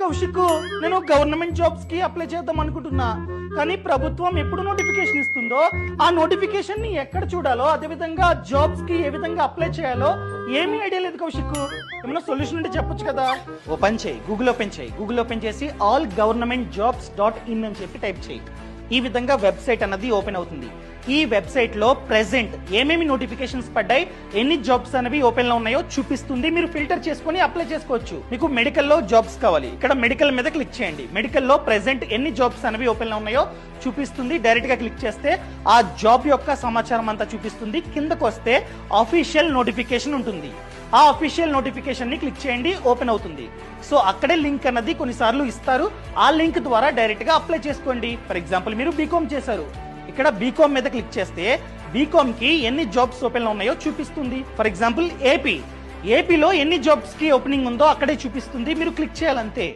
కౌశిక్, నేను government jobs కి apply చేద్దాం అనుకుంటున్నా, కానీ ప్రభుత్వం ఎప్పుడు నోటిఫికేషన్ ఇస్తుందో ఆ నోటిఫికేషన్ ని ఎక్కడ చూడాలో, అదే విధంగా జాబ్స్ కి ఏ విధంగా అప్లై చేయాలో ఏమీ ఐడియా లేదు కౌశిక్. ఏమైనా సొల్యూషన్ ఉంటే చెప్పొచ్చు కదా. ఓపెన్ చేయి, గూగుల్ ఓపెన్ చేసి allgovernmentjobs.in అని చెప్పి టైప్ చేయి. ఈ విధంగా వెబ్సైట్ అన్నది ఓపెన్ అవుతుంది. ఈ వెబ్సైట్ లో ప్రెసెంట్ ఏమేమి నోటిఫికేషన్స్ పడ్డాయి, ఎన్ని జాబ్స్ అనేవి ఓపెన్ లో ఉన్నాయో చూపిస్తుంది. మీరు ఫిల్టర్ చేసుకుని అప్లై చేసుకోవచ్చు. మీకు మెడికల్ లో జాబ్స్ కావాలి, ఇక్కడ మెడికల్ మీద క్లిక్ చేయండి. మెడికల్ లో ప్రెసెంట్ ఎన్ని జాబ్స్ అనేవి ఓపెన్ లో ఉన్నాయో చూపిస్తుంది. డైరెక్ట్ గా క్లిక్ చేస్తే ఆ జాబ్ యొక్క సమాచారం అంతా చూపిస్తుంది. కిందకు వస్తే ఆఫీషియల్ నోటిఫికేషన్ ఉంటుంది. ఆ అఫీషియల్ నోటిఫికేషన్ ని క్లిక్ చేయండి, ఓపెన్ అవుతుంది. సో అక్కడే లింక్ అన్నది కొన్నిసార్లు ఇస్తారు. ఆ లింక్ ద్వారా డైరెక్ట్ గా అప్లై చేసుకోండి. ఫర్ ఎగ్జాంపుల్ మీరు బీకామ్ చేశారు, ఇక్కడ బీకామ్ మీద క్లిక్ చేస్తే బీకామ్ కి ఎన్ని జాబ్స్ ఓపెన్ లో ఉన్నాయో చూపిస్తుంది. ఫర్ ఎగ్జాంపుల్ ఏపీలో ఎన్ని జాబ్స్ కి ఓపెనింగ్ ఉందో అక్కడే చూపిస్తుంది. మీరు క్లిక్ చేయాలంతే.